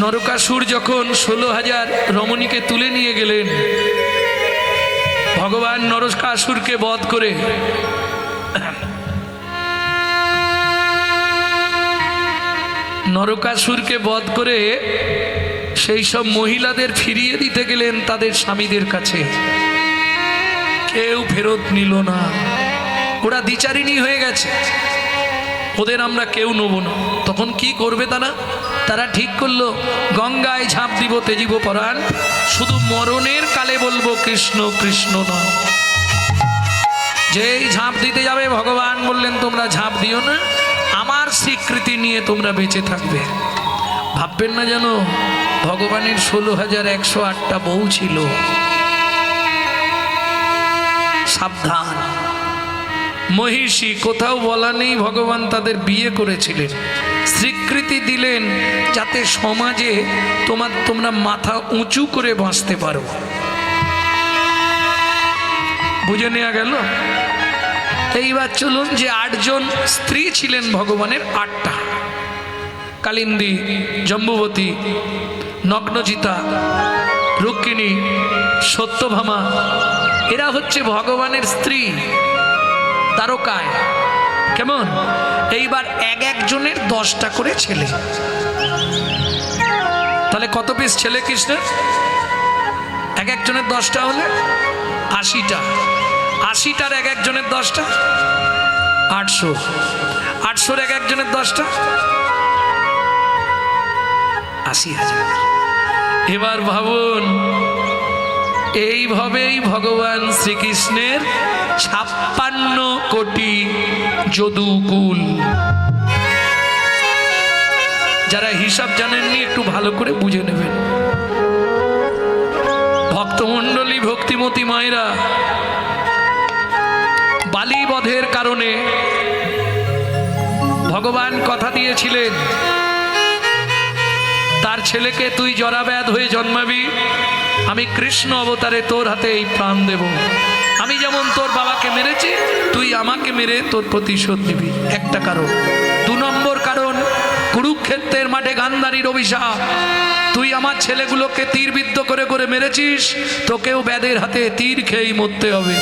নরকাসুর যখন 16,000 রমণীকে তুলে নিয়ে গেলেন, ভগবান নরকাসুরকে বধ করে সেই সব মহিলাদের ফিরিয়ে দিতে গেলেন তাদের স্বামীদের কাছে। কেউ ফেরত নিল না, ওরা দ্বিচারিণী হয়ে গেছে, ওদের আমরা কেউ নেব না। তখন কি করবে তারা ঠিক করলো গঙ্গায় ঝাঁপ দিব তেজিব পরাণ, শুধু মরণের কালে বলবো কৃষ্ণ কৃষ্ণ না। যেই ঝাঁপ দিতে যাবে ভগবান বললেন তোমরা ঝাঁপ দিও না, আমার স্বীকৃতি নিয়ে তোমরা বেঁচে থাকবে। ভাববেন না যেন ভগবানের 16,108টা বউ ছিল। সাবধান, মহিষী কোথাও বলা নেই ভগবান তাদের বিয়ে করেছিলেন, স্বীকৃতি দিলেন যাতে সমাজে তোমরা মাথা উঁচু করে বাঁচতে পারো। বুঝে নেওয়া গেল। এইবার চলুন, যে 8 জন স্ত্রী ছিলেন ভগবানের, 8টা, কালিন্দী, জম্বুবতী, নগ্নচিতা, রুক্মিণী, সত্যভামা, এরা হচ্ছে ভগবানের স্ত্রী দ্বারকায়। কেমন? এইবার এক একজনের 10টা করে ছেলে। তাহলে কত পিস ছেলে কৃষ্ণের? এক একজনের 10টা হলে 80টা, 80টার এক একজনের 10টা 800, 800-র এক একজনের 10টা 80,000। এবার ভাবুন, এইভাবেই ভগবান শ্রীকৃষ্ণের 56 কোটি যদুকুল। যারা হিসাব জানেননি একটু ভালো করে বুঝে নেবেন। ভক্তমণ্ডলী, ভক্তিমতী মায়েরা, বালি বধের কারণে ভগবান কথা দিয়েছিলেন তার ছেলেকে তুই জরাব্যাধ হয়ে জন্মাবি, আমি কৃষ্ণ অবতারে তোর হাতে এই প্রাণ দেব। আমি যেমন তোর বাবাকে মেরেছি তুই আমাকে মেরে তোর প্রতিশোধ নিবি। একটা কারণ। 2 নম্বর কারণ, কুরুক্ষেত্রের মাঠে গান্ধারীর অভিশাপ। তুই আমার ছেলেগুলোকে তীরবিদ্ধ করে করে মেরেছিস, তোকেও ব্যাধের হাতে তীর খেয়েই মরতে হবে।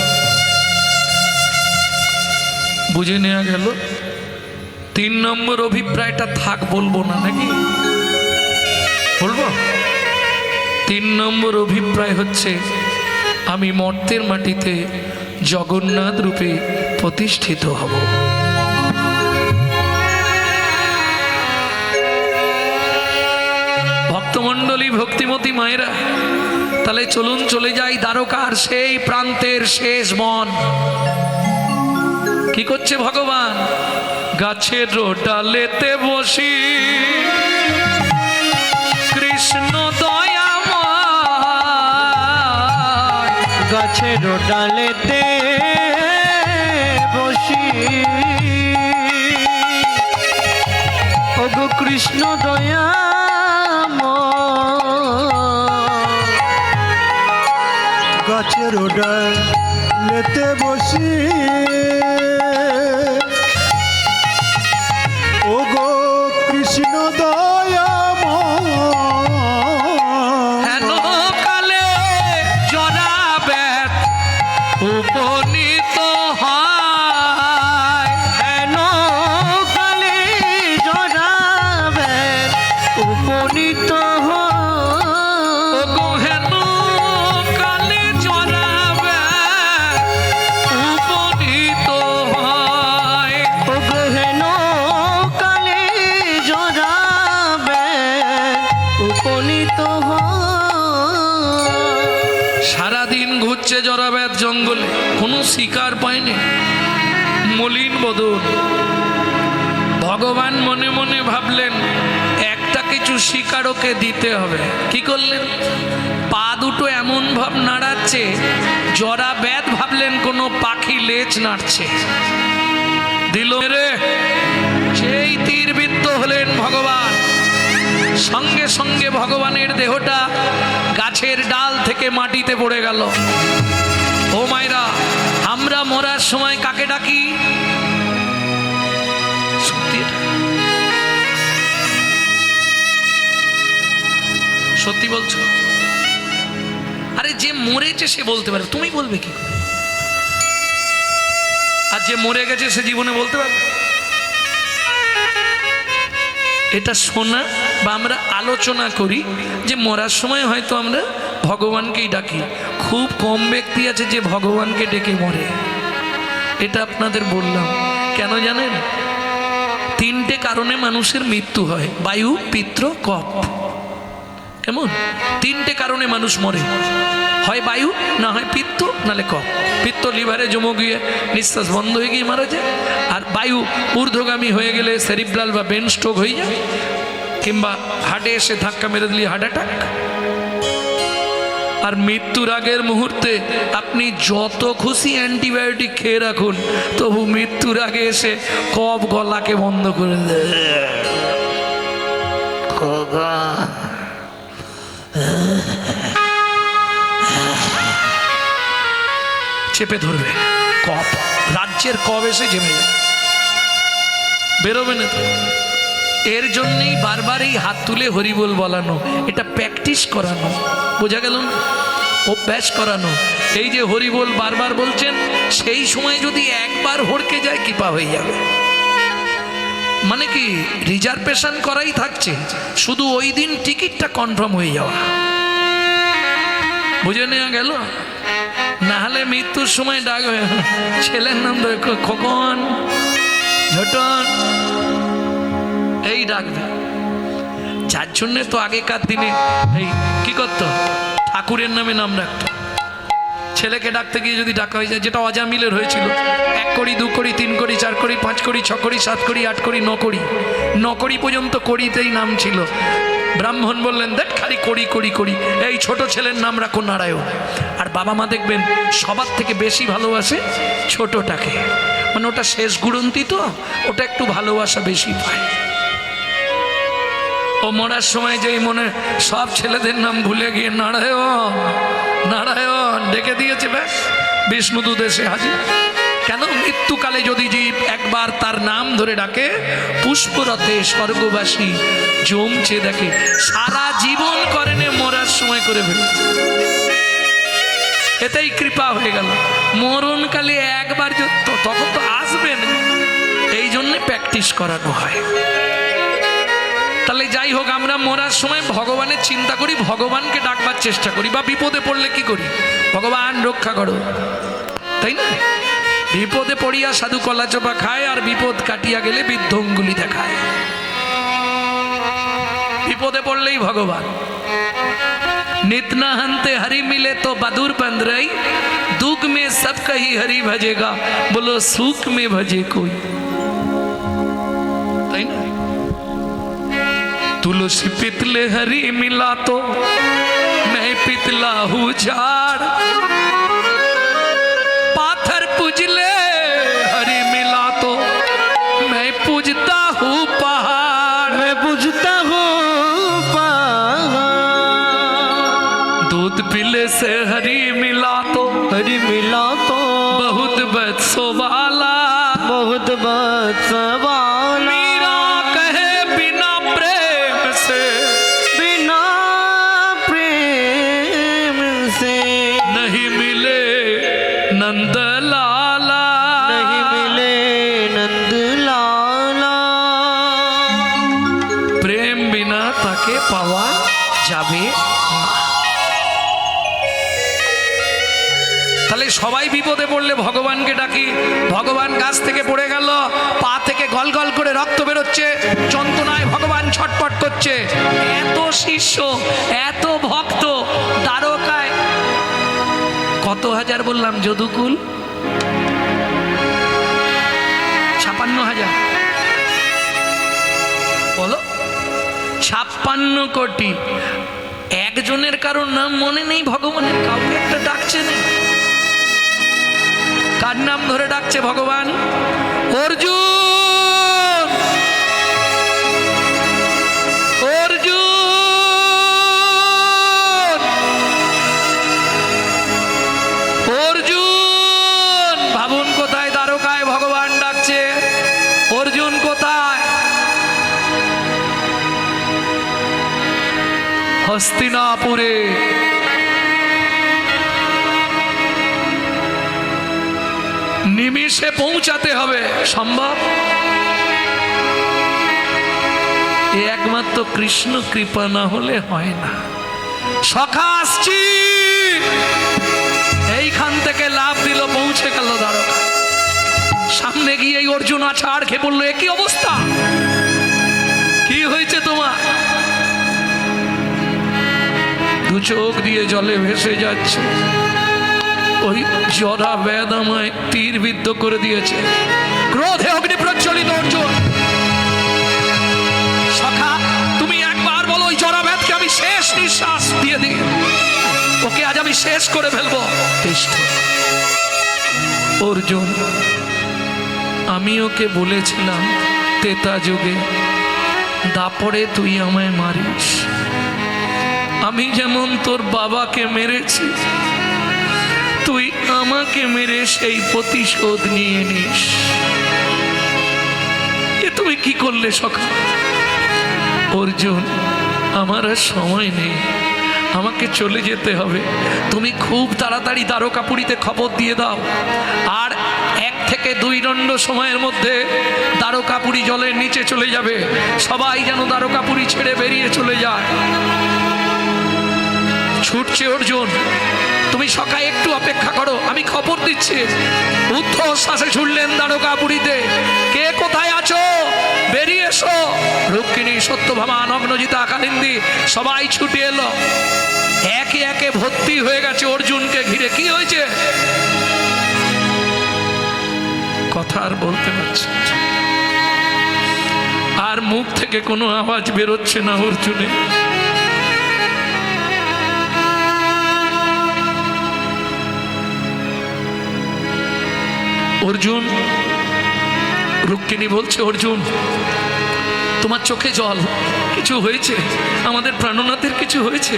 বুঝে নেওয়া গেল। 3 নম্বর অভিপ্রায়টা থাক, বলবো না নাকি? বলবো। 3 নম্বর অভিপ্রায় হচ্ছে আমি মর্তের মাটিতে জগন্নাথ রূপে প্রতিষ্ঠিত হব। ভক্তমণ্ডলী, ভক্তিমতী মায়েরা, তাহলে চলুন চলে যাই দ্বারকার সেই প্রান্তের শেষ বন। কি করছে ভগবান? গাছের ডালেতে বসি কৃষ্ণ দয়াময়, গাছের ডালেতে বসি ওগো কৃষ্ণ দয়াময়, গাছের ডালেতে বসি ওগো কৃষ্ণ দয়াময়, হেন কালে জরাব্যাধ উপনীত হয়, হেন কালে জরাব্যাধ উপনীত হয়, ওগো হেন কালে জরাব্যাধ উপনীত হয়, ওগো হেন কালে জরাব্যাধ উপনীত হয়। সারাদিন ঘুরছে জরাব্যাধ জঙ্গলে, কোনো শিকার পায়নি, মলিন বদন। ভগবান মনে মনে ভাবলেন একটা কিছু শিকারকে দিতে হবে। কি করলেন? পা দুটো এমন ভাব নাড়াচ্ছে, জরাব্যাধ ভাবলেন কোনো পাখি লেজ নাড়ছে, দিল রে। সেই তীরবিদ্ধ হলেন ভগবান। সঙ্গে সঙ্গে ভগবানের দেহটা গাছের ডাল থেকে মাটিতে পড়ে গেল। ও মায়েরা, আমরা মরার সময় কাকে ডাকি? সত্যি সত্যি বলছো? আরে যে মরেছে সে বলতে পারে, তুমি বলবে কি করে? আর যে মরে গেছে সে জীবনে বলতে পারবে? এটা শোনা বা আমরা আলোচনা করি যে মরার সময় হয়তো আমরা ভগবানকেই ডাকি। খুব কম ব্যক্তি আছে যে ভগবানকে ডেকে মরে। এটা আপনাদের বললাম কেন জানেন? তিনটে কারণে মানুষের মৃত্যু হয়: বায়ু, পিত্র, কফ। কেমন? তিনটে কারণে মানুষ মরে, হয় বায়ু, না হয় পিত্ত, নালে কফ। পিত্ত লিভারে জমে গিয়ে নিঃশ্বাস বন্ধ হয়ে গিয়ে মারা যায়, আর বায়ু ঊর্ধ্বগামী হয়ে গেলে সেরিব্রাল বা ব্রেন স্ট্রোক হয়ে যায়, কিংবা হার্টে এসে ধাক্কা মেরে দিলে হার্ট অ্যাটাক। আর মৃত্যুর আগের মুহূর্তে আপনি যত খুশি অ্যান্টিবায়োটিক খেয়ে রাখুন, তবু মৃত্যুর আগে এসে কফ গলাকে বন্ধ করে দেয়, চেপে ধরবে। কফ, রাজ্যের কফ এসে জমে যাবে, বেরোবে না তো। এর জন্যেই বারবার এই হাত তুলে হরিবোল বলানো, এটা প্র্যাকটিস করানো, বোঝা গেল না? অভ্যাস করানো। এই যে হরিবোল বারবার বলছেন, সেই সময় যদি একবার হড়কে যায় কৃপা হয়ে যাবে। মানে কি, রিজার্ভেশন করাই থাকছে, শুধু ওই দিন টিকিটটা কনফার্ম হয়ে যাওয়া। বুঝে নেওয়া গেল? না হলে মৃত্যুর সময় ডাকবে, ছেলের নাম ধরে খোকন, ঝটন, এই ডাকবে। যার জন্যে তো আগেকার দিনে এই কি করতো, ঠাকুরের নামে নাম রাখতো। ছেলেকে ডাকতে গিয়ে যদি ডাকা হয়ে যায়, যেটা অজামিলের হয়েছিল, 1 কড়ি 2 কড়ি 3 কড়ি 4 কড়ি 5 কড়ি 6 কড়ি 7 কড়ি 8 কড়ি 9 কড়ি পর্যন্ত কড়িতেই নাম ছিল। ব্রাহ্মণ বললেন, দেখ খালি কড়ি কড়ি কড়ি, এই ছোট ছেলের নাম রাখো নারায়ণ। আর বাবা মা দেখবেন সবার থেকে বেশি ভালোবাসে ছোটটাকে, মানে ওটা শেষ গুড়ন্তি, তো ওটা একটু ভালোবাসা বেশি পায়। ও মরার সময় যেই মনে সব ছেলেদের নাম ভুলে গিয়ে নারায়ণ নারায়ণ ডেকে দিয়েছে, ব্যাস বিষ্ণুদূত এসে হাজির। কেন? মৃত্যুকালে যদি জীব একবার তার নাম ধরে ডাকে, পুষ্পরথে স্বর্গবাসী জমছে দেখে। সারা জীবন করেনে, মরার সময় করে ফেলেছে, এতেই কৃপা হয়ে গেল। মরণকালে একবার তখন তো আসবেন, এই জন্যে প্র্যাকটিস করানো হয়। তাহলে যাই হোক, আমরা মরার সময় ভগবানের চিন্তা করি, ভগবানকে ডাকবার চেষ্টা করি, বা বিপদে পড়লে কি করি, ভগবান রক্ষা করো, তাই না? বিপদে পড়িয়া সাধু কলা চোপা খায়, আর বিপদ কাটিয়া গেলে বৃদ্ধ অঙ্গুলি দেখায়। বিপদে পড়লেই ভগবান। नित न हंते हरि मिले तो बदूर बंद रही, दुख में सब कही हरि भजेगा, बोलो सुख में भजे कोई, ताई ना? तुलसी पितले हरि मिला तो मैं पितला हूँ झाड़, पाथर पूजले हरि मिला तो मैं पूजता हूँ पहाड़, मैं पूजता हूँ पहाड़। दूध पिले से हरि मिला तो हरि मिला तो बहुत बदसो वाला, बहुत बदसवाला। मीरा कहे बिना प्रेम से, बिना प्रेम से नहीं मिले नंद लाला, नहीं मिले नंद लाला। प्रेम बिना ताके पावा जाबे ना। তাহলে সবাই বিপদে পড়লে ভগবানকে ডাকি, ভগবান গাছ থেকে পড়ে গেল, পা থেকে গল গল করে রক্ত বেরোচ্ছে, যন্ত্রণায় ভগবান ছটপট করছে। এত শিষ্য, এত ভক্ত, দ্বারকায় কত হাজার বললাম, যদুকুল 56,000, বলো 56 কোটি। একজনের কারোর নাম মনে নেই ভগবানের, কাউকে একটা ডাকছে না। কার নাম ধরে ডাকছে ভগবান? অর্জুন, অর্জুন, অর্জুন। ভাবুন কোথায় দ্বারকায় ভগবান ডাকছে, অর্জুন কোথায়? হস্তিনাপুরে নিমিষে পৌঁছাতে হবে। সম্ভব? এ একমাত্র কৃষ্ণ কৃপা না হলে হয় না। সখা আসছি, এইখান থেকে লাভ দিল, পৌঁছে গেল দ্বারকা। সামনে গিয়ে অর্জুন আছাড় খেয়ে পড়লো। একই অবস্থা, কি হয়েছে তোমার? দু চোখ দিয়ে জলে ভেসে যাচ্ছে। ওই জরা বেদ আমায় তীর বিদ্ধ করে দিয়েছে। ক্রোধে অগ্নি প্রজ্বলিত অর্জুন। সখা তুমি একবার বলো, ওই জরা বেদকে আমি শেষ নিঃশ্বাস দিয়ে দিই, ওকে আজ আমি শেষ করে ফেলবো। অর্জুন, আমি ওকে বলেছিলাম তেতা যুগে দাপড়ে তুই আমায় মারিস, আমি যেমন তোর বাবাকে মেরেছি তুই আমাকে মেরে সেই প্রতিশোধ নিয়ে নিস। এ তুমি কি করলে সখা? অর্জুন, আমার আর সময় নেই, আমাকে চলে যেতে হবে। তুমি খুব তাড়াতাড়ি দ্বারকাপুরীতে খবর দিয়ে দাও, আর 1 থেকে 2 দণ্ড সময়ের মধ্যে দ্বারকাপুরী জলের নিচে চলে যাবে। সবাই যেন দ্বারকাপুরী ছেড়ে বেরিয়ে চলে যায়। ছুটছে অর্জুন। তুমি সখা একটু অপেক্ষা করো, আমি খবর দিচ্ছি। ঊর্ধ্বশ্বাসে ছুটলেন দ্বারকাপুরীতে। কে কোথায় আছো? বেরিয়ে এসো। রুক্মিণী, সত্যভামা, নগ্নজিতা, কালিন্দী সবাই ছুটে এলো। একে একে ভর্তি হয়ে গেছে অর্জুনকে ঘিরে। কি হয়েছে? কথা আর বলতে পারছে না। আর মুখ থেকে কোনো আওয়াজ বেরোচ্ছে না অর্জুনের। অর্জুন, রুক্মিণী বলছে, অর্জুন তোমার চোখে জল, কিছু হয়েছে? আমাদের প্রাণনাথের কিছু হয়েছে?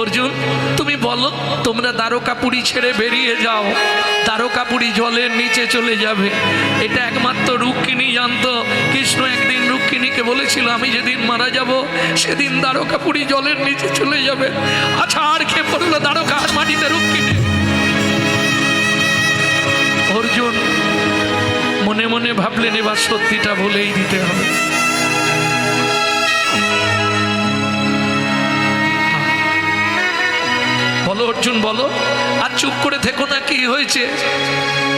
অর্জুন তুমি বলো, তোমরা দ্বারকাপুরী ছেড়ে বেরিয়ে যাও, দ্বারকাপুরী জলের নিচে চলে যাবে। এটা একমাত্র রুক্মিণী জানতো। কৃষ্ণ একদিন রুক্মিণীকে বলেছিল, আমি যেদিন মারা যাব সেদিন দ্বারকাপুরী জলের নিচে চলে যাবে। আছাড় খেয়ে পড়লো দ্বারকার মাটিতে রুক্মিণী। অর্জুন মনে মনে ভাবলেন, এবার সত্যিটা বলেই দিতে হবে। বলো অর্জুন, বলো, আর চুপ করে থেকো না। কি হয়েছে?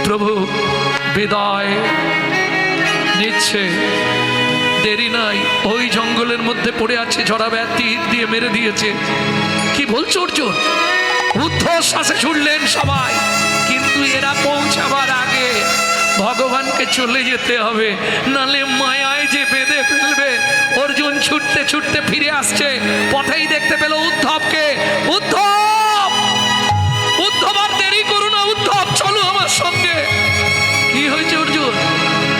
প্রভু বিদায় নিচ্ছে, দেরি নাই। ওই জঙ্গলের মধ্যে পড়ে আছে, ঝরাব্যাধ তীর দিয়ে মেরে দিয়েছে। কি বলছো অর্জুন? ঊর্ধ্বশ্বাসে ছুটলেন সবাই, কিন্তু এরা পৌঁছাবার আগে ভগবানকে চলে যেতে হবে, নালে মায়ায় যে বেঁধে ফেলবে। অর্জুন ছুটতে ছুটতে ফিরে আসছে। পথেই দেখতে পেল উদ্ধবকে। উদ্ধব, উদ্ধব আর দেরি করো না, উদ্ধব চলো আমার সঙ্গে। কি হয়েছে অর্জুন?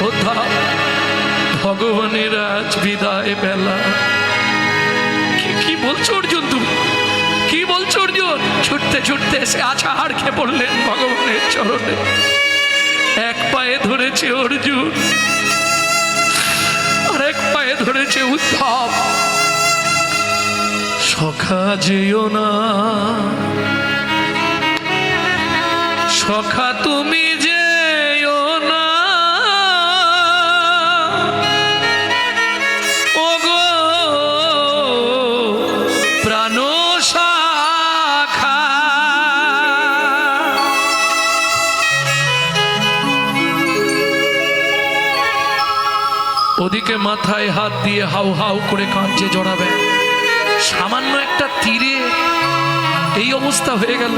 উদ্ধব, ভগবানের আজ বিদায় বেলা। কি বলছো অর্জুন তুমি? কি বলছো অর্জুন? ছুটতে ছুটতে এসে আছাড় খেয়ে পড়লেন ভগবানের চরণে। এক পায়ে ধরেছে অর্জুন, আর এক পায়ে ধরেছে উদ্ধব। সখা যেও না, সখা তুমি যেও না, ওগো প্রাণ সখা। ওদিকে মাথায় হাত দিয়ে হাউ হাউ করে কাঁদছে জড়াবে। সামান্য একটা তীরে এই অবস্থা হয়ে গেল।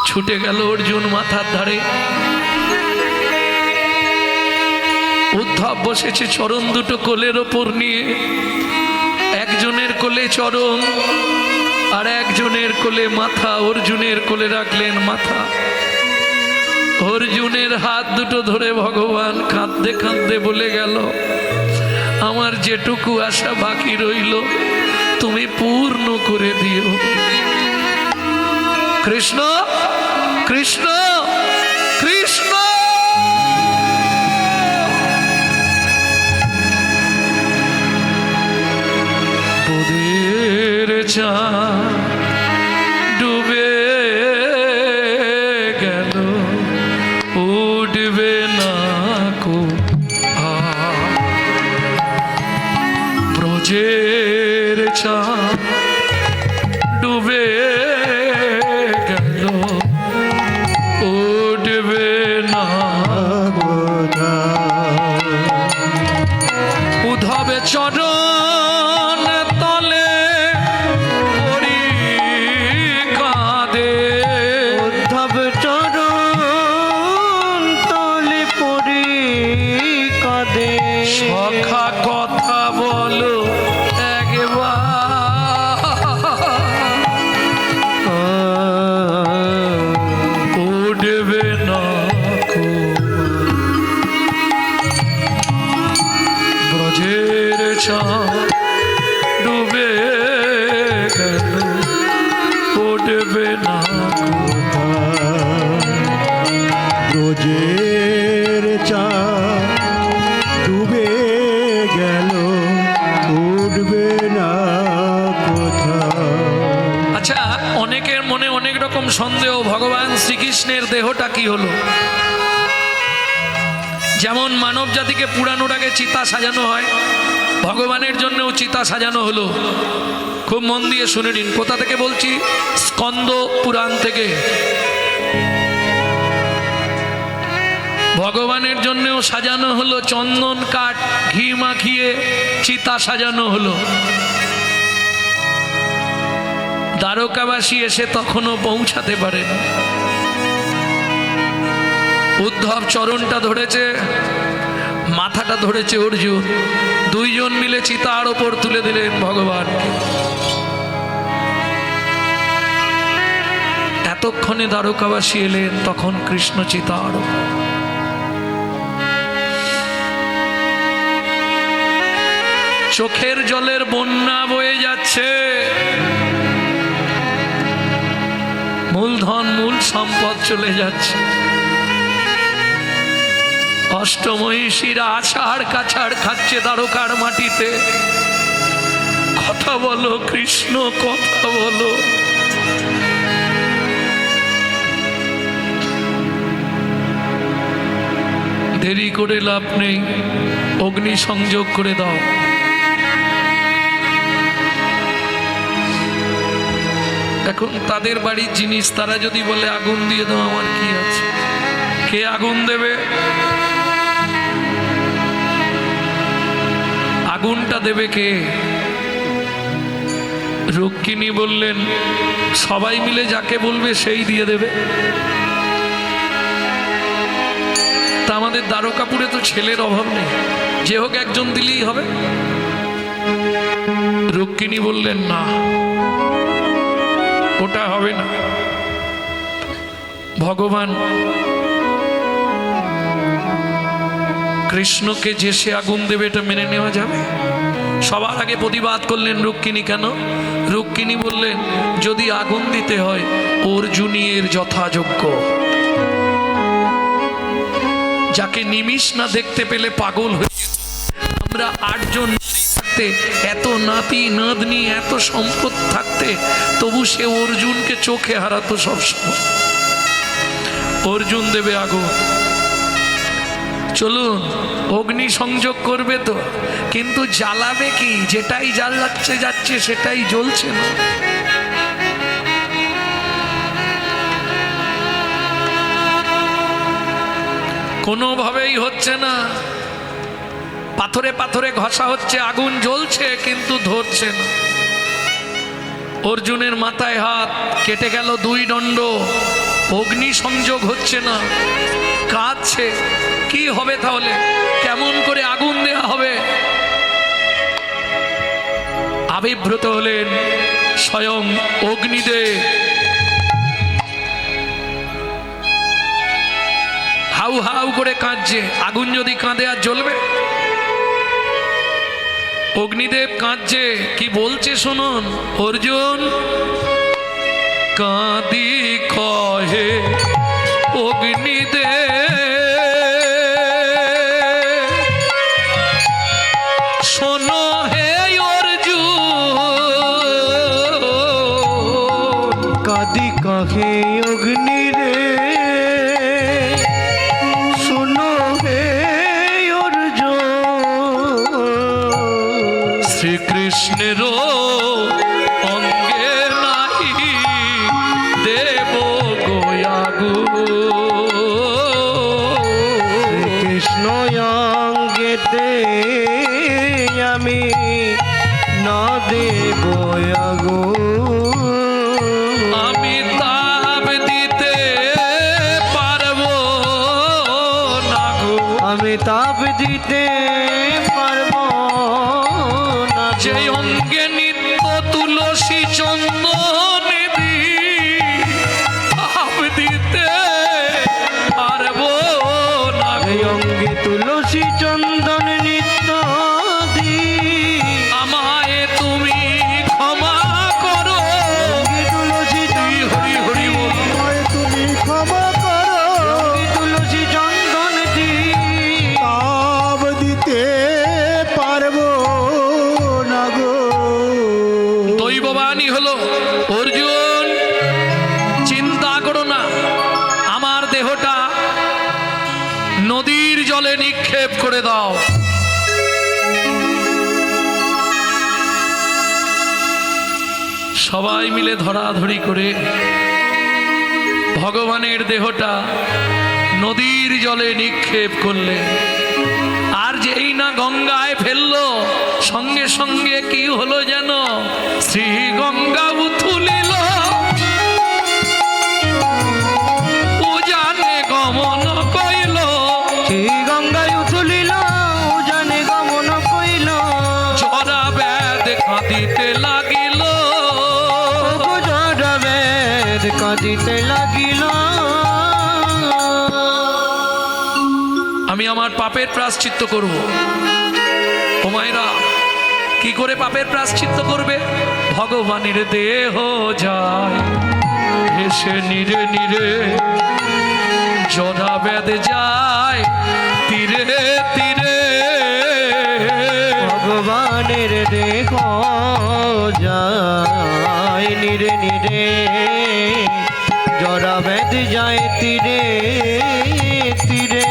ছুটে গেল অর্জুন মাথার ধারে। উদ্ধব বসেছে চরণ দুটো কোলের ওপর নিয়ে। একজনের কোলে চরণ আর একজনের কোলে মাথা। অর্জুনের কোলে রাখলেন মাথা। অর্জুনের হাত দুটো ধরে ভগবান কাঁদতে কাঁদতে বলে গেল, আমার যেটুকু আশা বাকি রইল তুমি পূর্ণ করে দিও। কৃষ্ণ কৃষ্ণ কৃষ্ণ। চাঁদ ডুবে গেল উঠবে না কো ব্রজের চাঁদ ডুবে গেল উঠবে না উধবে চরণ তলে পড়ি কাঁদে উদ্ধব চরণ তলে পড়ি কাঁদে সখা কথা বলো উঠবে না কো ব্রজের চাঁদ ডুবে গেল উঠবে না ব্রজের চাঁদ ডুবে গেল উঠবে না কোথাও। আচ্ছা, অনেকের মনে অনেক রকম সন্দেহ, ভগবান শ্রীকৃষ্ণের দেহটা কি হলো? যেমন মানব জাতিকে পুরানোর আগে চিতা সাজানো হয়, ভগবানের জন্যও চিতা সাজানো হলো। খুব মন দিয়ে শুনে নিন, কোথা থেকে বলছি? স্কন্দ পুরাণ থেকে। ভগবানের জন্যও সাজানো হলো, চন্দন কাঠ ঘি মাখিয়ে চিতা সাজানো হলো। দ্বারকাবাসী এসে তখনও পৌঁছাতে পারেন। উদ্ধব চরণটা ধরেছে, মাথাটা ধরেছে অর্জুন, দুইজন মিলে চিতার ওপর তুলে দিলেন ভগবানকে। এতক্ষণে দ্বারকাবাসী এলেন, তখন কৃষ্ণ চিতার ওপর। চোখের জলের বন্যা বয়ে যাচ্ছে, মূলধন মূল সম্পদ চলে যাচ্ছে। অষ্টমহিষীরা আছাড় কাছাড় খাচ্ছে দ্বারকার মাটিতে। কথা বলো কৃষ্ণ, কথা বলো। দেরি করে লাভ নেই, অগ্নি সংযোগ করে দাও। এখন তাদের বাড়ির জিনিস, তারা যদি বলে আগুন দিয়ে দাও, আমার কি আছে? কে আগুন দেবে? আগুনটা দেবে কে? রুক্মিণী বললেন, সবাই মিলে যাকে বলবে সেই দিয়ে দেবে। তা আমাদের দ্বারকাপুরে তো ছেলের অভাব নেই, যে হোক একজন দিলেই হবে। রুক্মিণী বললেন, না, ওটা হবে না। ভগবান কৃষ্ণকে যে সে আগুন দেবে, এটা মেনে নেওয়া যাবে? সবার আগে প্রতিবাদ করলেন রুক্মিণী। কেন? রুক্মিণী বললেন, যদি আগুন দিতে হয় অর্জুনের যথাযোগ্য, যাকে নিমিষ না দেখতে পেলে পাগল হয়ে যেত। আমরা 8 জন থাকতে, এত নাতি নাতনি, এত সম্পদ থাকতে, তবু সে অর্জুনকে চোখে হারাতো সবসময়। অর্জুন দেবে আগুন। চলুন, অগ্নি সংযোগ করবে তো, কিন্তু জ্বালাবে কি? যেটাই জ্বালাচ্ছে যাচ্ছে সেটাই জ্বলছে না। কোনোভাবেই হচ্ছে না। পাথরে পাথরে ঘষা হচ্ছে, আগুন জ্বলছে কিন্তু ধরছে না। অর্জুনের মাথায় হাত, কেটে গেল 2 দণ্ড, অগ্নি সংযোগ হচ্ছে না, কাঁদছে। কি হবে তাহলে? কেমন করে আগুন দেয়া হবে? আবির্ভূত হলেন স্বয়ং অগ্নিদেব। হাউ হাউ করে কাঁদছে। আগুন যদি কাঁদে আর জ্বলবে? অগ্নিদেব কাঁদছে, কি বলছে শুনুন। অর্জুন কাঁদি কহে অগ্নিদেব, শোনো হে অর্জুন, কৃষ্ণেরও অঙ্গে নাহি দেব গোয়াগো কৃষ্ণ অঙ্গেতে আমি না দেব আগো আমি তাপ দিতে পারবো না গো আমি তাপ দিতে পারবো না গো। যে অঙ্গে নিত্য তুলসী চন্দন তাপ দিতে পারবো না এই গো অঙ্গে তুলসী চন্দন নিত্য দি আমায় তুমি ক্ষমা করো অঙ্গে তুলসী হরি হরি বল আমায় তুমি ক্ষমা করো অঙ্গে তুলসী চন্দন দি তাপ দিতে পারবো না গো দৈববাণী হলো অর্জুন চিন্তা করো না আমার দেহটা নদীর জলে নিক্ষেপ করে দাও সবাই মিলে ধরাধরি করে ভগবানের দেহটা নদীর জলে নিক্ষেপ করলে আর যেই না গঙ্গায় ফেললো সঙ্গে সঙ্গে কি হলো যেন শ্রী গঙ্গা উথুলিল উজানে গমন কইল সেই গঙ্গায় উথলিল জানে গমন কইল জরা ব্যাধ কাঁদিতে লাগিল বেদ কাঁদিতে লাগিল আমি আমার পাপের প্রায়শ্চিত্ত করব ও মায়েরা কি করে পাপের প্রায়শ্চিত্ত করবে ভগবানের দেহ যায় হেসে নিরে নিরে জরা ব্যাধ যায় তীরে তীরে ভগবানের দেহ যায় নিরে নিরে জরা বেদ যায় তীরে তীরে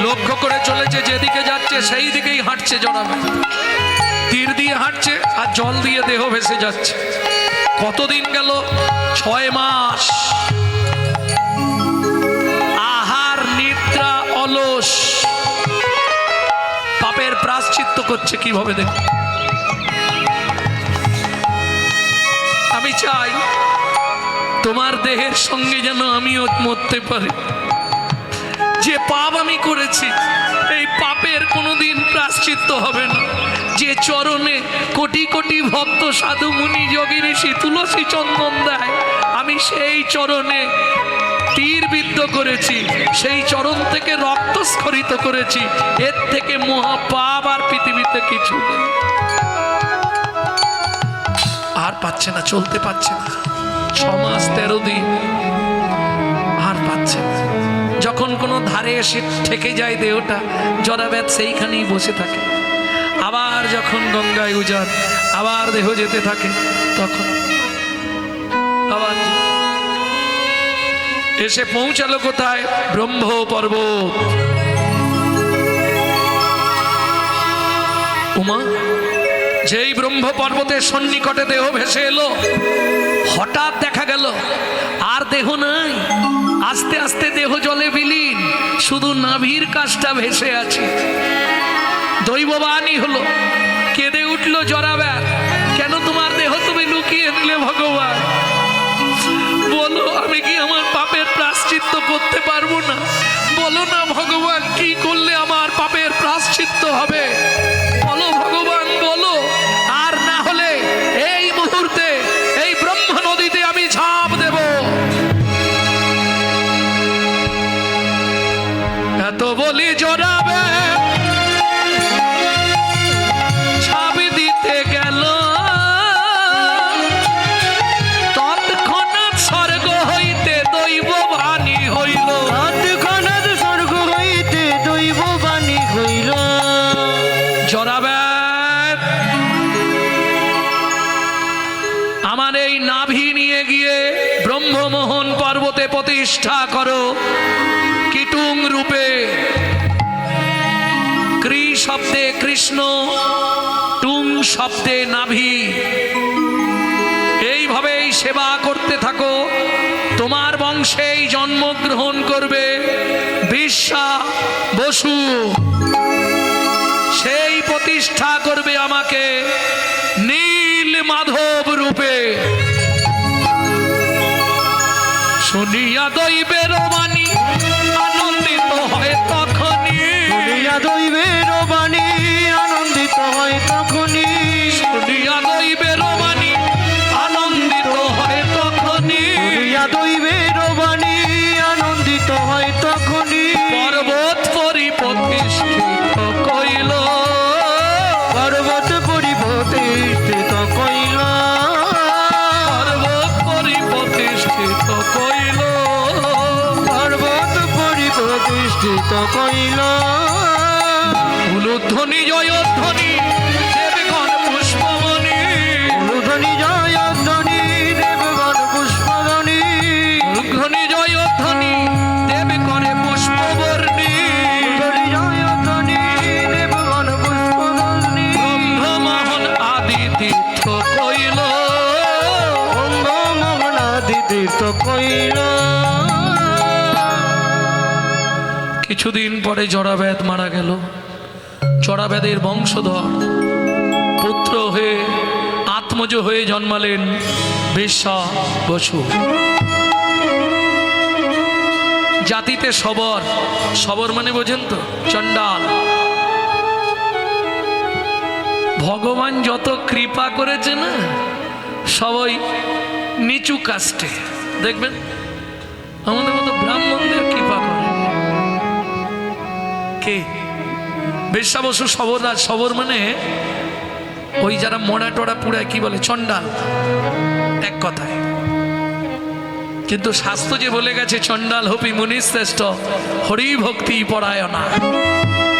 লক্ষ্য করে চলেছে যেদিকে যাচ্ছে সেই দিকেই হাঁটছে জরা ব্যাধ তীর দিয়ে হাঁটছে আর জল দিয়ে দেহ ভেসে যাচ্ছে কতদিন গেল 6 মাস আহার নিদ্রা অলস পাপের প্রায়শ্চিত্ত করছে কিভাবে দেখো আমি চাই তোমার দেহের সঙ্গে যেন আমিও মরতে পারি যে পাপ আমি করেছি এই পাপের কোনোদিন প্রায়শ্চিত্ত হবে না যে চরণে কোটি কোটি ভক্ত সাধু মুনি যোগী ঋষি তুলসী চন্দন দেয় আমি সেই চরণে তীর বিদ্ধ করেছি সেই চরণ থেকে রক্ত স্খলিত করেছি এর থেকে মহা পাপ আর পৃথিবীতে কিছু নেই আর পাচ্ছে না চলতে পারছে না 6 মাস 13 দিন আর পাচ্ছে না যখন কোনো ধারে এসে ঠেকে যায় দেহটা জরাব্যাধ সেইখানেই বসে থাকে আবার যখন গঙ্গায় উজান আবার দেহ যেতে থাকে তখন আবার এসে পৌঁছালো কোথায় ব্রহ্ম পর্বত উমা যেই ব্রহ্ম পর্বতের সন্নিকটে দেহ ভেসে এলো হঠাৎ দেখা গেল আর দেহ নাই আস্তে আস্তে দেহ জলে বিলীন শুধু নাভির কাছটা ভেসে আছে দৈববাণী হলো কেঁদে উঠলো জরাব্যাধ কেন তোমার দেহ তুমি লুকিয়ে দিলে ভগবান বলো আমি কি আমার পাপের প্রায়শ্চিত্ত করতে পারবো না বলো না ভগবান কি করলে আমার পাপের প্রায়শ্চিত্ত হবে বলো ভগবান বলো আর না হলে এই মুহূর্তে এই ব্রহ্ম নদীতে আমি ঝাঁপ দেব এত বলি জড়াবে ঝাঁপ দিতে গেল তৎক্ষণাৎ স্বর্গ হইতে দৈববাণী হইল তৎক্ষণাৎ স্বর্গ হইতে দৈববাণী হইল জরাব্যাধ আমার এই নাভি নিয়ে গিয়ে ব্রহ্মমোহন পর্বতে প্রতিষ্ঠা করো কীটুং রূপে কৃষ্ণ শব্দে কৃষ্ণ, টুং শব্দে নাভি। এইভাবেই সেবা করতে থাকো, তোমার বংশেই জন্মগ্রহণ করবে বিশ্বা বসু। সেই প্রতিষ্ঠা করবে আমাকে নীল মাধব রূপে। শুনিয়া দৈবের বাণী আনন্দিত হয় তখনই, শুনিয়া দৈবের বাণী আনন্দিত হয় তখনই, শুনিয়া দৈবের বাণী আনন্দিত হয় তখনই, শুনিয়া দৈবের বাণী আনন্দিত হয় তখনই। পর্বত পরিপ্রতিষ্ঠিত কইল, পর্বত পরিপ্রতিষ্ঠিত কইল, পর্বত পরিপ্রতিষ্ঠিত কইল, পর্বত পরিপ্রতিষ্ঠিত কইল। উলুধ্বনি জয়ধ্বনি দেবগণ পুষ্পমণি, উলুধ্বনি জয়ধ্বনি দেবগণ পুষ্পধ্বনি, উলুধ্বনি জয়ধ্বনি দেবগণ পুষ্পবর্ণী, উলুধ্বনি জয়ধ্বনি দেবগণ পুষ্পধ্বনি। ব্রহ্মমোহন আদি তীর্থ কইল, অঙ্গমোহনাদি তীর্থ কইল। কিছুদিন পরে জরাবেদ মারা গেল। জরাবেদের বংশধর পুত্র হয়ে আত্মজ হয়ে জন্মালেন বিশ্বা বসু। জাতিতে সবর, সবর মানে বোঝেন তো, চণ্ডাল। ভগবান যত কৃপা করেছে না, সবাই নিচু কাস্টে। দেখবেন আমাদের মতো ব্রাহ্মণদের কৃপা করে কে? বিশ্বা বসু সবররাজ। সবর মানে ওই যারা মরা টরা পুরায়, কি বলে, চণ্ডাল এক কথায়। কিন্তু শাস্ত্র যে বলে গেছে চণ্ডাল হপি মুনি শ্রেষ্ঠ হরি ভক্তি পরায়ণা।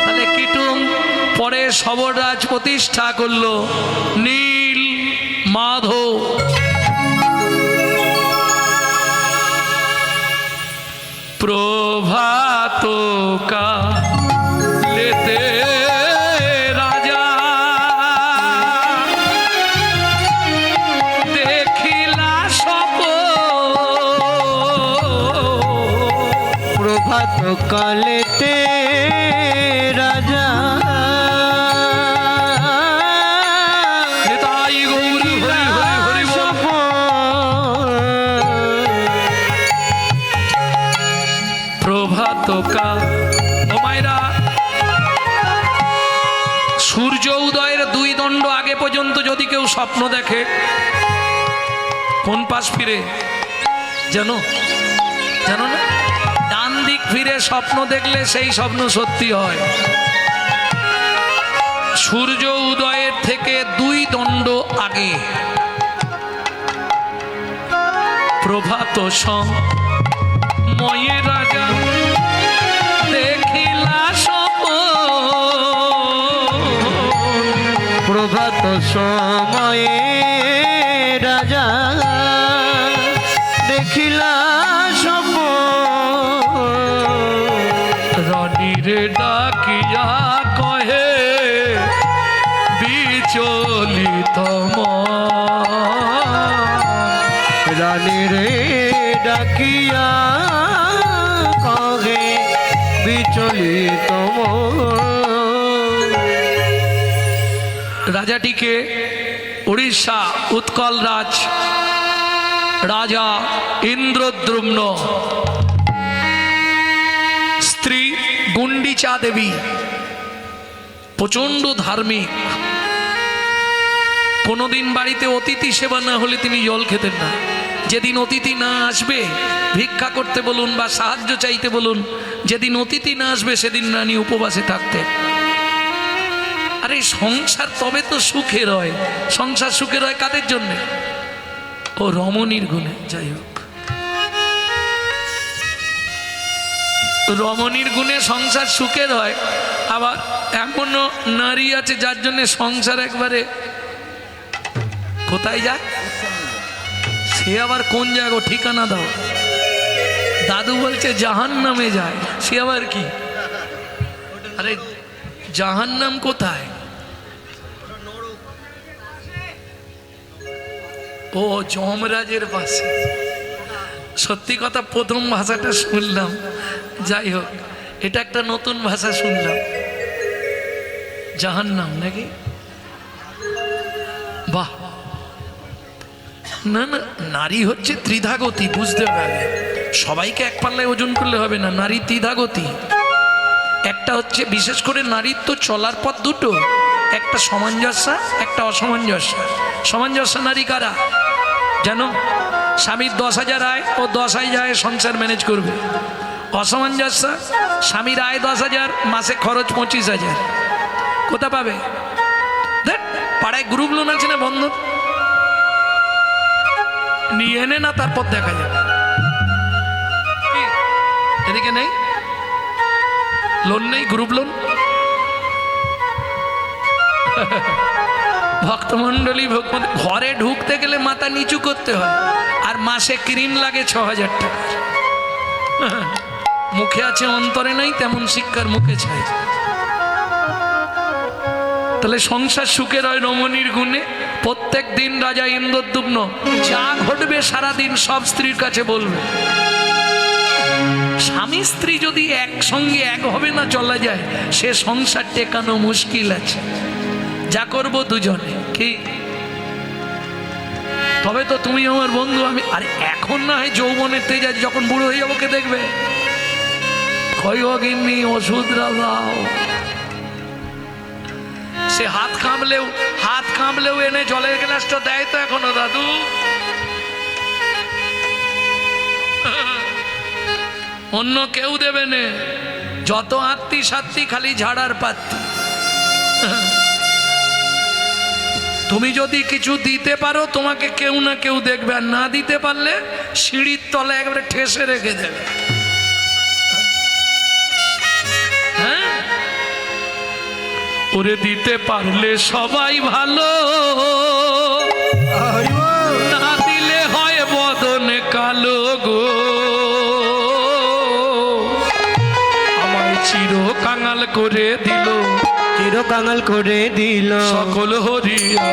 তাহলে কীটুম পরে সবররাজ প্রতিষ্ঠা করলো নীল মাধব। প্রভাত কালেতে রাজা দেখিলা প্রভাত কালেতে রাজা তাই গৌরী হরি হরি হরি বল। প্রভাত কাল, ও মায়েরা, সূর্য উদয়ের 2 দণ্ড আগে পর্যন্ত যদি কেউ স্বপ্ন দেখে, কোন পাশ ফিরে জানো? জানো না? ডান দিক ফিরে স্বপ্ন দেখলে সেই স্বপ্ন সত্যি হয়। সূর্য উদয়ের থেকে 2 দণ্ড আগে প্রভাত সময়ে রাজা দেখিলা স্বপ্ন। প্রভাত সময়ে রাজা দেখিলা স্বপ্ন। রানীরে ডাকিয়া কহে বিচলিত রানী রে ডাকিয়া কহে বিচলিত রাজাটিকে উড়িষ্যা উৎকল রাজ রাজা ইন্দ্রদ্যুম্ন, স্ত্রী গুন্ডিচা দেবী, প্রচণ্ড ধার্মিক। কোনোদিন বাড়িতে অতিথি সেবা না হলে তিনি জল খেতেন না। যেদিন অতিথি না আসবে ভিক্ষা করতে বলুন বা সাহায্য চাইতে বলুন, যেদিন অতিথি না আসবে সেদিন রানী উপবাসে থাকতেন। আরে সংসার তবে তো সুখের হয়। সংসার সুখের হয় কাদের জন্য? ও রমণীর গুণে। যাই হোক, রমণীর গুণে সংসার সুখের হয়। আবার এমনও নারী আছে যার জন্য সংসার একবারে কোথায় যায়, সে আবার কোন জায়গা ঠিকানা দাও। দাদু বলছে জাহান্নামে যায়, সে আবার কি? আরে জাহান্নাম কোথায়? ও যমরাজের পাশে। সত্যি কথা প্রথম ভাষাটা শুনলাম, যাই হোক এটা একটা নতুন ভাষা শুনলাম, জাহান্নাম নাকি? বাহ, না না, নারী হচ্ছে ত্রিধাগতি, বুঝতে হবে। সবাইকে এক পাল্লায় ওজন করলে হবে না, নারী ত্রিধাগতি। একটা হচ্ছে বিশেষ করে নারীর তো চলার পথ দুটো, একটা সামঞ্জস্য, একটা অসামঞ্জস্য। সামঞ্জস্য নারী কারা জানো? স্বামীর 10,000 আয়, ও 10,000 আয় সংসার ম্যানেজ করবে। অসামঞ্জস্য, স্বামীর আয় 10,000, মাসে খরচ 25,000, কোথা পাবে? দেখ পাড়ায় গ্রুপ লোন আছে না, বন্ধন নিয়ে এনে না, তারপর দেখা যাবে। এদিকে নেই লোন, নেই গ্রুপ লোন। ভক্তমন্ডলী ঘরে ঢুকতে গেলে মাথা নিচু করতে হয়, আর মাসে ক্রিম লাগে 6,000 টাকা। মুখে আছে অন্তরে নাই, তেমন শিক্ষার মুখে চাই। তাহলে সংসার সুখের হয় রমণীর গুণে। প্রত্যেক দিন রাজা ইন্দ্রদ্যুম্ন যা ঘটবে সারাদিন সব স্ত্রীর কাছে বলবে। স্বামী স্ত্রী যদি একসঙ্গে এক হবে না চলা যায়, সে সংসার টেকানো মুশকিল আছে। যা করবো দুজনে, কি? তবে তো তুমি আমার বন্ধু, আমি আরে এখন না হয় যৌবনের তেজ আছে, যখন বুড়ো হয়ে যাবো কে দেখবে? ক্ষয়গিন্নি ওষুধরা দাও। সে হাত কাঁপলেও এনে জলের গ্লাসটা দেয় তো এখনো দাদু। অন্য কেউ দেবে না, যত আত্মী সাত্তি খালি ঝাড়ার পাত্তি। তুমি যদি কিছু দিতে পারো তোমাকে কেউ না কেউ দেখবে, আর না দিতে পারলে সিঁড়ির তলে একবারে ঠেসে রেখে দেবে। হ্যাঁ, ওরে দিতে পারলে সবাই ভালো, না দিলে হয় বদন কালো গো। আমায় চির কাঙাল করে দিল, চির কাঙাল করে দিল সকল হরিয়া।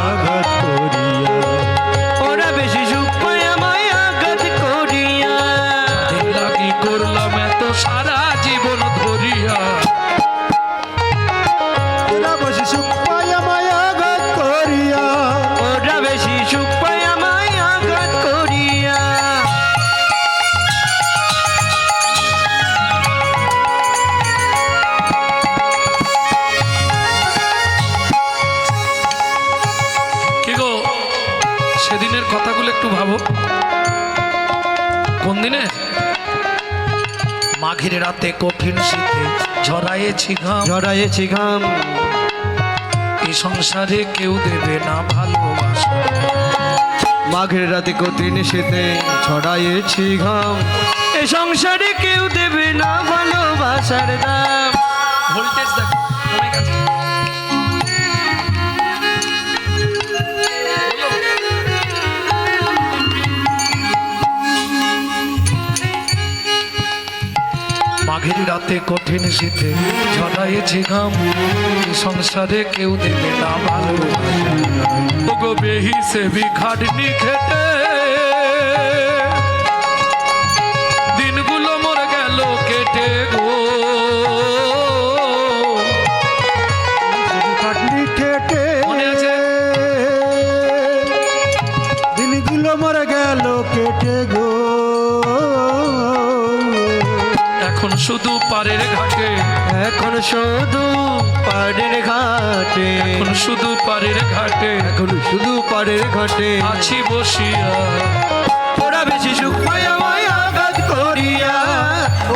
আঘাত করিয়া, ওরা বেশি সুখ পায় আমায় আঘাত করিয়া। কি করলাম এত সারা জীবন ধরিয়া, ওরা বেশি সুখ পায় আমায় আঘাত করিয়া। ওরা বেশি সুখ পায় আমায় আঘাত করিয়া। কি গো, সেদিনের কথাগুলো একটু ভাবো। কোন দিনে? মাঘের রাতে কঠিন শীতে ঝরায়েছি ঘাম, ঝরায়েছি ঘাম, এই সংসারে কেউ দেবে না ভালোবাসা। মাঘের রাতে কঠিন শীতে ছড়াইয়েছি ঘাম, এ সংসারে কেউ দেবে না ভালোবাসার দাম। ভোল্টেজ দেখো কমে গেছে। মাঘের রাতে কঠিন শীতে ঝরায়েছি ঘাম, এই সংসারে কেউ দেবে না ভালোবাসা। ওগো বেহিসেবি খাটনি খেটে দিনগুলো মোর গেল কেটে গো। খাটনি খেটে মনে আছে? দিনগুলো মরে গেল কেটে গো। এখন শুধু পারের ঘাটে, এখন শুধু পাড়ের ঘাটে, এখন শুধু পারের ঘাটে এখন শুধু পাড়ের ঘাটে আছি বসিয়া। ওরা বেশি সুখ পায় আমায় আঘাত করিয়া,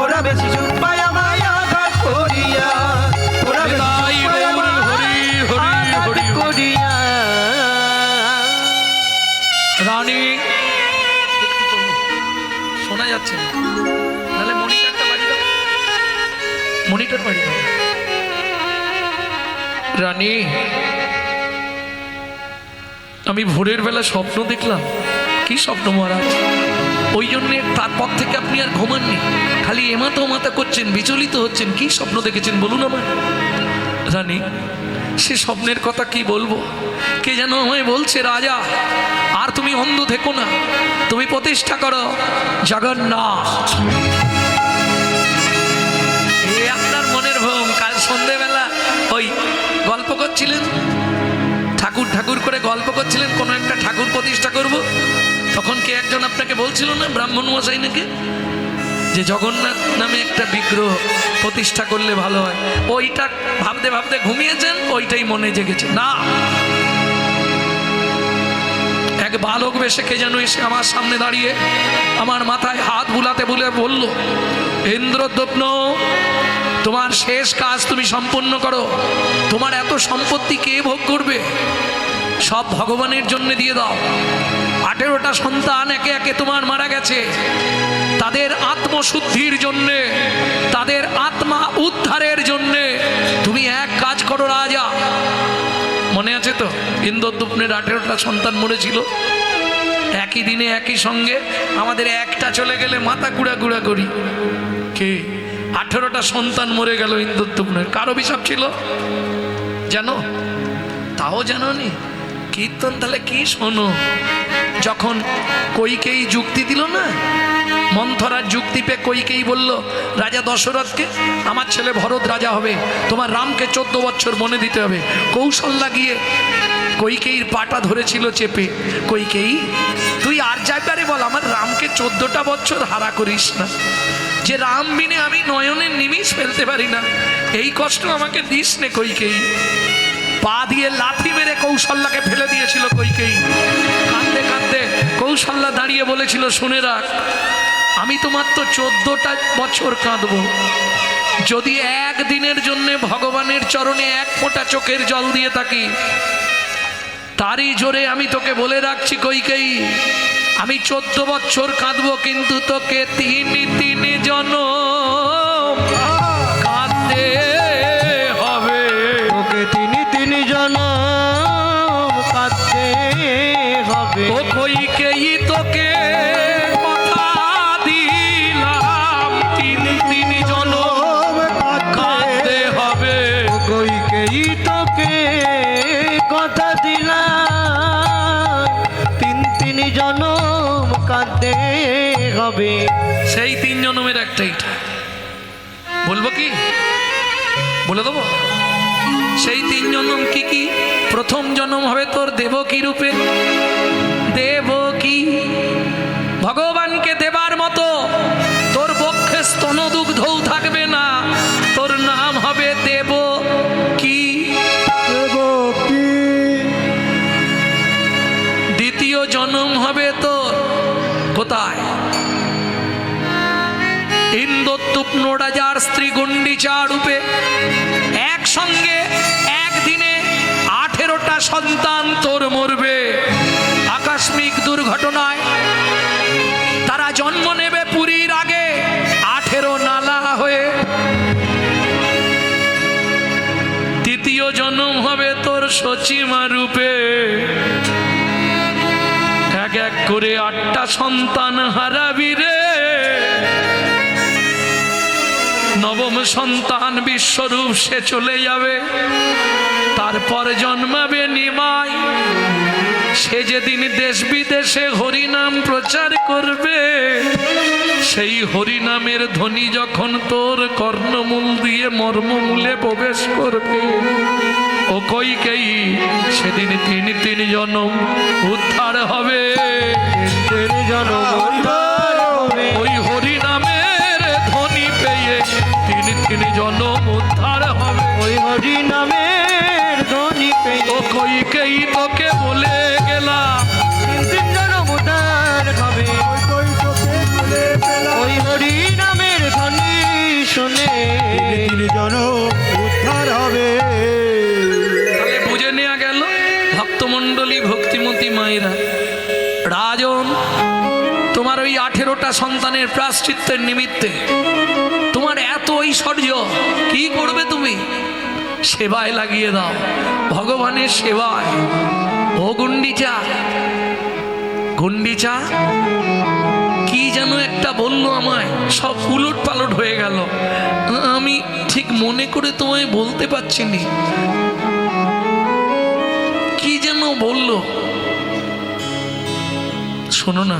ওরা বেশি সুখ পায় আমায় আঘাত করিয়া, ওরা বেশি তাই সুখ পায় বল হরি হরি আঘাত হরি করিয়া। রানী শোনা যাচ্ছে না, তাহলে মনিটরটা বাড়ি দাও, মনিটর বাড়ি দাও। রানী, আমি ভোরের বেলা স্বপ্ন দেখলাম। কি স্বপ্ন মহারাজ? ওই জন্যে তারপর থেকে আপনি আর ঘুমাননি, খালি এমাতো ওমাতা করছেন, বিচলিত হচ্ছেন। কি স্বপ্ন দেখেছেন বলুন আমার রানী? সে স্বপ্নের কথা কি বলবো, কে যেন আমায় বলছে, রাজা আর তুমি অন্ধ থেকো না, তুমি প্রতিষ্ঠা করো জগন্নাথ। এই আপনার মনের ভ্রম। কাল সন্ধেবেলা ওই গল্প করছিলেন, ঠাকুর ঠাকুর করে গল্প করছিলেন, কোনো একটা ঠাকুর প্রতিষ্ঠা করব, তখন কে একজন আপনাকে বলছিল না, ব্রাহ্মণ মশাই নাকি, যে জগন্নাথ নামে একটা বিগ্রহ প্রতিষ্ঠা করলে ভালো হয়। ওইটা ভাবতে ভাবতে ঘুমিয়েছেন, ওইটাই মনে জেগেছে না। এক বালক বেশে কে যেন এসে আমার সামনে দাঁড়িয়ে আমার মাথায় হাত বুলাতে বুলে বলল, ইন্দ্রদ্যুম্ন, তোমার শেষ কাজ তুমি সম্পূর্ণ করো। তোমার এত সম্পত্তি কে ভোগ করবে? সব ভগবানের জন্য দিয়ে দাও। 18টা সন্তান একে একে তোমার মারা গেছে, তাদের আত্মশুদ্ধির জন্যে, তাদের আত্মা উদ্ধারের জন্যে তুমি এক কাজ করো রাজা। মনে আছে তো, ইন্দ্রদ্যুম্নের 18টা সন্তান মরেছিল একই দিনে একই সঙ্গে। আমাদের একটা চলে গেলে মাথা গুড়া গুড়া করি, কে? 18টা সন্তান মরে গেল ইন্দ্রদ্যুম্নের। কার অভিশাপ ছিল জানো? তাও জানো নি? কীর্তন তাহলে কি শোনো। যখন কইকেয়ী যুক্তি দিল না, মন্থরার যুক্তি পেয়ে কইকেয়ী বলল রাজা দশরথকে, আমার ছেলে ভরত রাজা হবে, তোমার রামকে 14 বছর বনে দিতে হবে। কৌশল্যা গিয়ে কইকেয়ীর পাটা ধরেছিল চেপে, কইকেয়ী তুই আর যাইবারে বল, আমার রামকে 14টা বছর হারা করিস না, যে রাম বিনে আমি নয়নের নিমিষ ফেলতে পারি না, এই কষ্ট আমাকে দিস নে কইকেয়ী। পা দিয়ে লাথি মেরে কৌশল্যাকে ফেলে দিয়েছিল কইকেয়ী। কাঁদতে কাঁদতে কৌশল্যা দাঁড়িয়ে বলেছিল, শুনে রাখ, আমি তোমার তো 14টা বছর কাঁদব, যদি একদিনের জন্য ভগবানের চরণে এক ফোঁটা চোখের জল দিয়ে থাকি, তারই জোরে আমি তোকে বলে রাখছি কইকেয়ী, আমি 14 বছর কাঁদবো, কিন্তু তোকে 3 জনম কাঁদতে হবে। তোকে 3 জনম কাঁদতে হবে। ও কইকেয়ী তোকে কথা দিলাম, 3 জনম কাঁদতে হবে। কইকেয়ী তোকে কথা দিলাম, 3 জনম কাঁদতে হবে। সেই 3 জনমের একটাই বলবো, কি বলে দেবো? সেই 3 জনম কি কি? প্রথম জন্ম হবে তোর দেবকী রূপে। দেবকী, ভগবানকে দেবার মতো তোর বক্ষে স্তনদুগ্ধও থাকবে না, তোর নাম হবে দেবকী। দ্বিতীয় জন্ম হবে তোর কোথায়? ইন্দ্রদ্যুম্ন রাজার স্ত্রী গুন্ডিচা রূপে। একসঙ্গে একদিনে 18টা সন্তান তোর মরবে আকস্মিক দুর্ঘটনায়। তারা জন্ম নেবে পুরীর আগে 18 নালা হয়ে। তৃতীয় জন্ম হবে তোর সচিমা রূপে। এক এক করে 8টা সন্তান হারাবি রে। নবম সন্তান বিশ্বরূপ, সে চলে যাবে। তারপর জন্মাবে নিমাই, সে যেদিন দেশ বিদেশে হরিনাম প্রচার করবে, সেই হরিনামের ধ্বনি যখন তোর কর্ণমূল দিয়ে মর্মমূলে প্রবেশ করবে, ও কইকেয়ী সেদিন 3 জনম উদ্ধার হবে। 3 জনম উদ্ধার হবে। ওই হরিনামের ধ্বনি পেয়ে 3 জনম উদ্ধার হবে। ওই হরি নামের ধ্বনি পেয়ে ও কইকেয়ী তোকে বলে গেলাম, 3 জনম উদ্ধার হবে। ওই হরি নামের ধ্বনি শুনে 3 জনম উদ্ধার হবে। তাহলে বুঝে নেওয়া গেল ভক্তমণ্ডলী, ভক্তিমতী মায়েরা, রাজন তোমার ওই 18টা সন্তানের প্রায়শ্চিত্তের নিমিত্তে তোমার এত ঐশ্বর্য, কি করবে তুমি? সেবায় লাগিয়ে দাও, ভগবানের সেবায়। ও গুন্ডিচা, গুন্ডিচা কি যেন একটা বললো আমায়, সব উলট পালট হয়ে গেল। আমি ঠিক মনে করে তোমায় বলতে পারছি নি কি যেন বললো। শোনো না,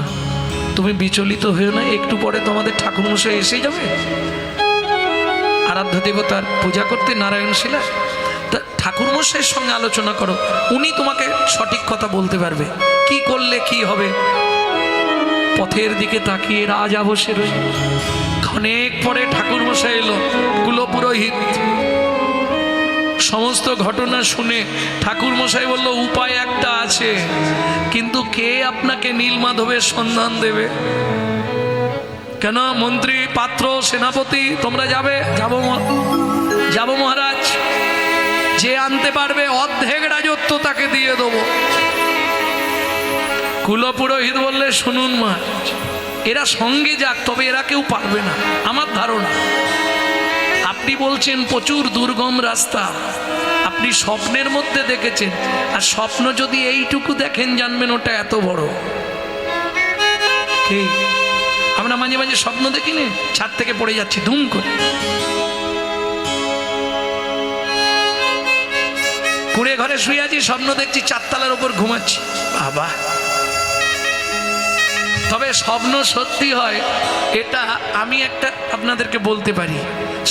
তুমি বিচলিত হয়েও না, একটু পরে তোমাদের ঠাকুরমশাই এসে যাবে আরাধ্য দেবতার পূজা করতে নারায়ণ শিলা। তা ঠাকুরমশাইয়ের সঙ্গে আলোচনা করো, উনি তোমাকে সঠিক কথা বলতে পারবে কি করলে কি হবে। পথের দিকে তাকিয়ে রাজা বসে রইল। অনেক পরে ঠাকুরমশাই এলো, কুলপুরোহিত। সমস্ত ঘটনা শুনে ঠাকুরমশাই বলল, উপায় একটা আছে, কিন্তু কে আপনাকে নীলমাধবের সন্ধান দেবে? কেন মন্ত্রী, পাত্র, সেনাপতি তোমরা যাবে? যাবো মহারাজ। যে আনতে পারবে অর্ধেক রাজত্ব তাকে দিয়ে দেবো। কুলপুরোহিত বললে, শুনুন মহারাজ, এরা সঙ্গে যাক, তবে এরা কেউ পারবে না আমার ধারণা। আপনি বলছেন প্রচুর দুর্গম রাস্তা, আপনি স্বপ্নের মধ্যে দেখেছেন, আর স্বপ্ন যদি এইটুকু দেখেন জানবেন ওটা এত বড়। আমরা মাঝে মাঝে স্বপ্ন দেখিনি, ছাদ থেকে পড়ে যাচ্ছি ধুম করে, কুড়ে ঘরে শুয়ে আছি, স্বপ্ন দেখছি চারতলার উপর ঘুমাচ্ছি। বাবা, তবে স্বপ্ন সত্যি হয় এটা আমি একটা আপনাদেরকে বলতে পারি,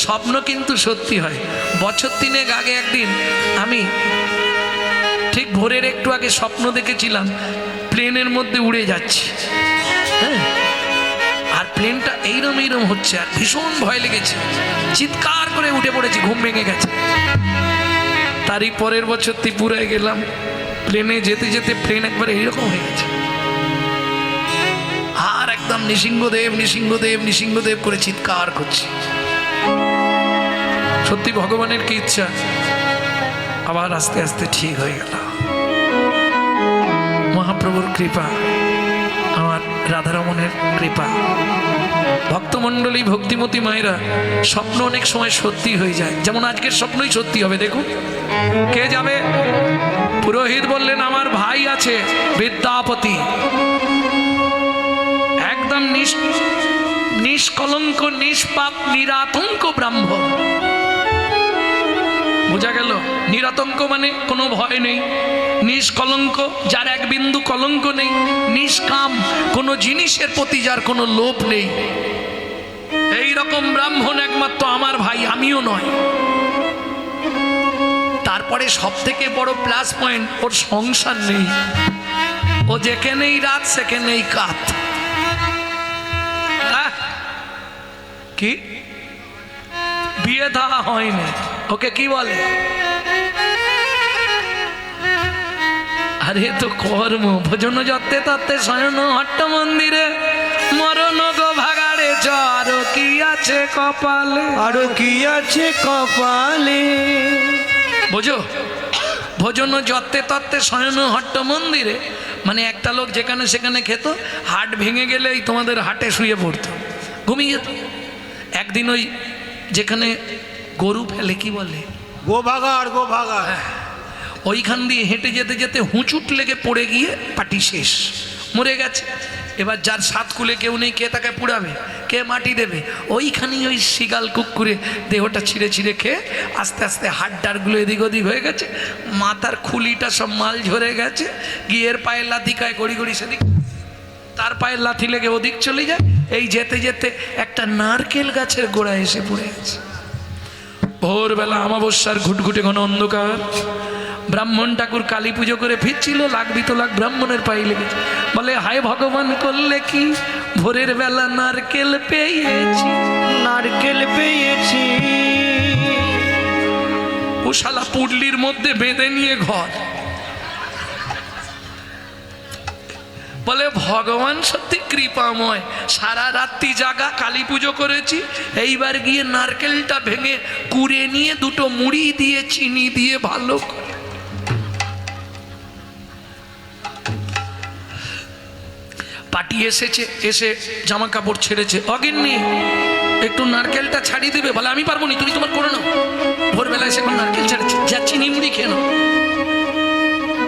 স্বপ্ন কিন্তু সত্যি হয়। বছর 3 আগে একদিন আমি ঠিক ভোরের একটু আগে স্বপ্ন দেখেছিলাম প্লেনের মধ্যে উড়ে যাচ্ছি, হ্যাঁ, আর প্লেনটা এইরম হচ্ছে, আর ভীষণ ভয় লেগেছে, চিৎকার করে উঠে পড়েছি, ঘুম ভেঙে গেছে। তারই পরের বছর ত্রিপুরায় গেলাম, প্লেনে যেতে যেতে প্লেন একবার এইরকম হয়ে গেছে, আর একদম নৃসিংহদেব নৃসিংহদেব নৃসিংহদেব করে চিৎকার করছি। সত্যি ভগবানের কি ইচ্ছা, আবার আস্তে আস্তে ঠিক হয়ে গেল। মহাপ্রভুর কৃপা, আমার রাধারমণের কৃপা। ভক্তমণ্ডলী, ভক্তিমতী মায়েরা, স্বপ্ন অনেক সময় সত্যি হয়ে যায়, যেমন আজকের স্বপ্নই সত্যি হবে। দেখুন কে যাবে? পুরোহিত বললেন, আমার ভাই আছে বিদ্যাপতি, একদম নিষ্কলঙ্ক, নিষ্পাপ, নিরাতঙ্ক ব্রাহ্মণ। বোঝা গেল? নিরাতঙ্ক মানে কোনো ভয় নেই, নিষ্কলঙ্ক যার এক বিন্দু কলঙ্ক নেই, নিষ্কাম কোনো জিনিসের প্রতি যার কোনো লোভ নেই, এই রকম ব্রাহ্মণ একমাত্র আমার ভাই, আমিও নয়। তারপরে সব থেকে বড় প্লাস পয়েন্ট, ওর সংসার নেই, ও যেখানেই রাত সেখানেই কাত। কি বিয়ে দেওয়া হয়নি, ওকে কি বলে? আরে তো কর্ম। ভোজন যত্তে তত্তে শয়ন হট্ট মন্দিরে, মরণ গো ভাগাড়ে চর কি আছে কপালে, আরো কি আছে কপালে। বোঝো, ভোজন যত্তে তত্তে শয়ন হট্ট মন্দিরে মানে একটা লোক যেখানে সেখানে খেত, হাট ভেঙে গেলেই তোমাদের হাটে শুয়ে পড়তো, ঘুমিয়ে যেত। একদিন ওই যেখানে গরু ফেলে, কি বলে, গোভাগাড়, গোভাগাড়, ওইখান দিয়ে হেঁটে যেতে যেতে হুঁচুট লেগে পড়ে গিয়ে পাটি শেষ, মরে গেছে। এবার যার সাত কুলে কেউ নেই, কে তাকে পুড়াবে, কে মাটি দেবে? ওইখানেই ওই শিগাল কুকুরে দেহটা ছিঁড়ে ছিঁড়ে খেয়ে আস্তে আস্তে হাড্ডারগুলো এদিক ওদিক হয়ে গেছে, মাথার খুলিটা সব মাল ঝরে গেছে, গিয়ের পায়ের লাথি খায় গড়ি গড়ি সেদিক, তার পায়ের লাথি লেগে ওদিক চলে যায়। এই যেতে যেতে একটা নারকেল গাছের গোড়ায় এসে পড়ে গেছে। ভোরবেলা অমাবস্যার ঘুটঘুটে ঘন অন্ধকার, ব্রাহ্মণ ঠাকুর কালী পুজো করে ফিরছিল, লাগবি তো লাগ ব্রাহ্মণের পায়ে লেগেছে। বলে, হায় ভগবান করলে কি, ভোরের বেলা নারকেল পেয়েছি, নারকেল পেয়েছি। ও শালা পুডলির মধ্যে বেঁধে নিয়ে ঘর। বলে, ভগবান সত্যি কৃপাময়, সারা রাত্রি জাগা কালী পুজো করেছি, এইবার গিয়ে নারকেলটা ভেঙে কুড়ে নিয়ে দুটো মুড়ি দিয়ে চিনি দিয়ে ভালো করে পাটি এসেছে, এসে জামা কাপড় ছেড়েছে, অগিন্নি একটু নারকেলটা ছাড়িয়ে দিবে। বলে, আমি পারবো নি, তুমি তোমার করে নাও। ভোরবেলা এসে এখন নারকেল ছাড়েছে, যা চিনি মুড়ি খেয়ে নাও।